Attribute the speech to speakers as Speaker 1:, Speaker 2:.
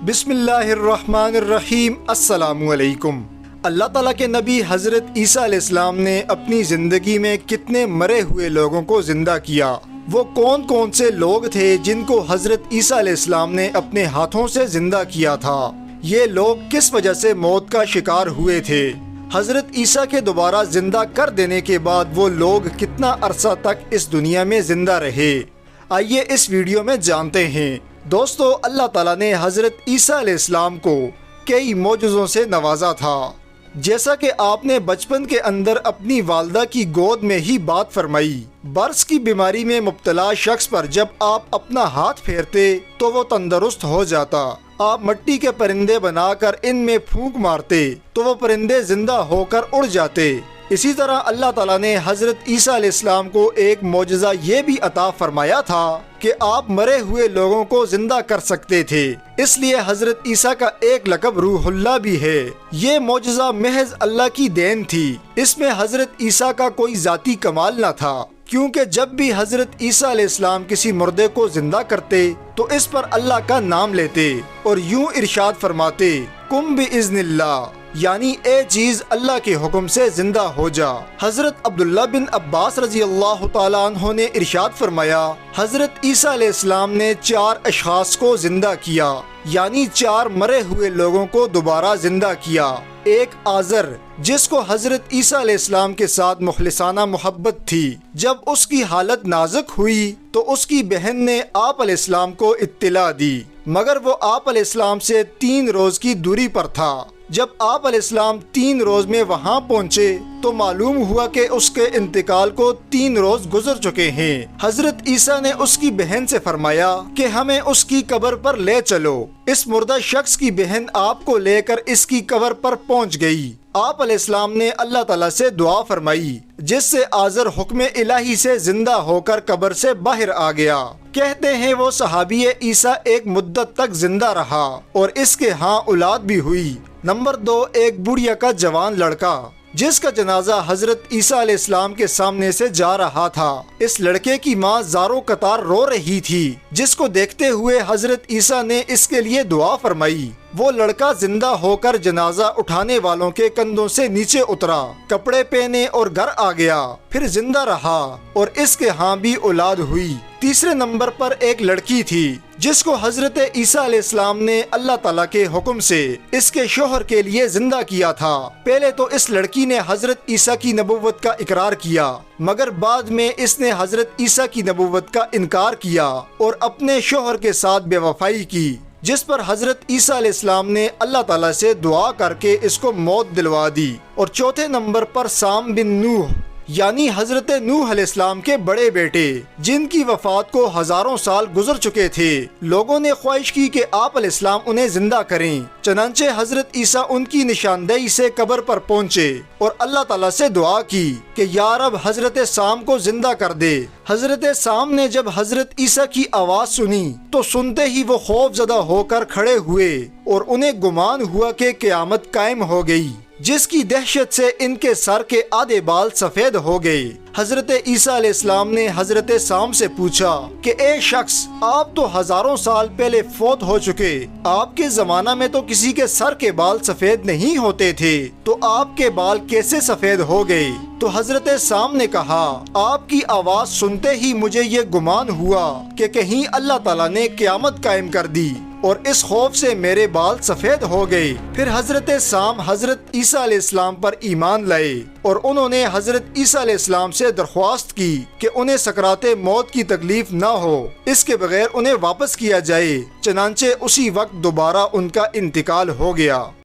Speaker 1: بسم اللہ الرحمن الرحیم۔ السلام علیکم۔ اللہ تعالیٰ کے نبی حضرت عیسیٰ علیہ السلام نے اپنی زندگی میں کتنے مرے ہوئے لوگوں کو زندہ کیا؟ وہ کون کون سے لوگ تھے جن کو حضرت عیسیٰ علیہ السلام نے اپنے ہاتھوں سے زندہ کیا تھا؟ یہ لوگ کس وجہ سے موت کا شکار ہوئے تھے؟ حضرت عیسیٰ کے دوبارہ زندہ کر دینے کے بعد وہ لوگ کتنا عرصہ تک اس دنیا میں زندہ رہے؟ آئیے اس ویڈیو میں جانتے ہیں۔ دوستو، اللہ تعالیٰ نے حضرت عیسیٰ علیہ السلام کو کئی معجزوں سے نوازا تھا، جیسا کہ آپ نے بچپن کے اندر اپنی والدہ کی گود میں ہی بات فرمائی۔ برس کی بیماری میں مبتلا شخص پر جب آپ اپنا ہاتھ پھیرتے تو وہ تندرست ہو جاتا۔ آپ مٹی کے پرندے بنا کر ان میں پھونک مارتے تو وہ پرندے زندہ ہو کر اڑ جاتے۔ اسی طرح اللہ تعالیٰ نے حضرت عیسیٰ علیہ السلام کو ایک معجزہ یہ بھی عطا فرمایا تھا کہ آپ مرے ہوئے لوگوں کو زندہ کر سکتے تھے، اس لیے حضرت عیسیٰ کا ایک لقب روح اللہ بھی ہے۔ یہ معجزہ محض اللہ کی دین تھی، اس میں حضرت عیسیٰ کا کوئی ذاتی کمال نہ تھا، کیونکہ جب بھی حضرت عیسیٰ علیہ السلام کسی مردے کو زندہ کرتے تو اس پر اللہ کا نام لیتے اور یوں ارشاد فرماتے، کم بِإِذْنِ اللَّهِ، یعنی اے چیز اللہ کے حکم سے زندہ ہو جا۔ حضرت عبداللہ بن عباس رضی اللہ تعالیٰ عنہ نے ارشاد فرمایا، حضرت عیسیٰ علیہ السلام نے 4 اشخاص کو زندہ کیا، یعنی 4 مرے ہوئے لوگوں کو دوبارہ زندہ کیا۔ ایک آزر، جس کو حضرت عیسیٰ علیہ السلام کے ساتھ مخلصانہ محبت تھی، جب اس کی حالت نازک ہوئی تو اس کی بہن نے آپ علیہ السلام کو اطلاع دی، مگر وہ آپ علیہ السلام سے 3 روز کی دوری پر تھا۔ جب آپ علیہ السلام 3 روز میں وہاں پہنچے تو معلوم ہوا کہ اس کے انتقال کو 3 روز گزر چکے ہیں۔ حضرت عیسیٰ نے اس کی بہن سے فرمایا کہ ہمیں اس کی قبر پر لے چلو۔ اس مردہ شخص کی بہن آپ کو لے کر اس کی قبر پر پہنچ گئی۔ آپ علیہ السلام نے اللہ تعالیٰ سے دعا فرمائی، جس سے آزر حکم الہی سے زندہ ہو کر قبر سے باہر آ گیا۔ کہتے ہیں وہ صحابی عیسیٰ ایک مدت تک زندہ رہا اور اس کے ہاں اولاد بھی ہوئی۔ نمبر 2، ایک بڑھیا کا جوان لڑکا جس کا جنازہ حضرت عیسیٰ علیہ السلام کے سامنے سے جا رہا تھا۔ اس لڑکے کی ماں زاروں قطار رو رہی تھی، جس کو دیکھتے ہوئے حضرت عیسیٰ نے اس کے لیے دعا فرمائی۔ وہ لڑکا زندہ ہو کر جنازہ اٹھانے والوں کے کندھوں سے نیچے اترا، کپڑے پہنے اور گھر آ گیا، پھر زندہ رہا اور اس کے ہاں بھی اولاد ہوئی۔ تیسرے نمبر پر ایک لڑکی تھی جس کو حضرت عیسیٰ علیہ السلام نے اللہ تعالیٰ کے حکم سے اس کے شوہر کے لیے زندہ کیا تھا۔ پہلے تو اس لڑکی نے حضرت عیسیٰ کی نبوت کا اقرار کیا، مگر بعد میں اس نے حضرت عیسیٰ کی نبوت کا انکار کیا اور اپنے شوہر کے ساتھ بے وفائی کی، جس پر حضرت عیسیٰ علیہ السلام نے اللہ تعالیٰ سے دعا کر کے اس کو موت دلوا دی۔ اور چوتھے نمبر پر سام بن نوح، یعنی حضرت نوح علیہ السلام کے بڑے بیٹے، جن کی وفات کو ہزاروں سال گزر چکے تھے۔ لوگوں نے خواہش کی کہ آپ علیہ السلام انہیں زندہ کریں، چنانچہ حضرت عیسیٰ ان کی نشاندہی سے قبر پر پہنچے اور اللہ تعالیٰ سے دعا کی کہ یا رب حضرت سام کو زندہ کر دے۔ حضرت سام نے جب حضرت عیسیٰ کی آواز سنی تو سنتے ہی وہ خوف زدہ ہو کر کھڑے ہوئے اور انہیں گمان ہوا کہ قیامت قائم ہو گئی، جس کی دہشت سے ان کے سر کے آدھے بال سفید ہو گئے۔ حضرت عیسیٰ علیہ السلام نے حضرت سام سے پوچھا کہ اے شخص، آپ تو ہزاروں سال پہلے فوت ہو چکے، آپ کے زمانہ میں تو کسی کے سر کے بال سفید نہیں ہوتے تھے، تو آپ کے بال کیسے سفید ہو گئے؟ تو حضرت سام نے کہا، آپ کی آواز سنتے ہی مجھے یہ گمان ہوا کہ کہیں اللہ تعالیٰ نے قیامت قائم کر دی اور اس خوف سے میرے بال سفید ہو گئے۔ پھر حضرت سام حضرت عیسیٰ علیہ السلام پر ایمان لائے اور انہوں نے حضرت عیسیٰ علیہ السلام سے درخواست کی کہ انہیں سکرات موت کی تکلیف نہ ہو، اس کے بغیر انہیں واپس کیا جائے، چنانچہ اسی وقت دوبارہ ان کا انتقال ہو گیا۔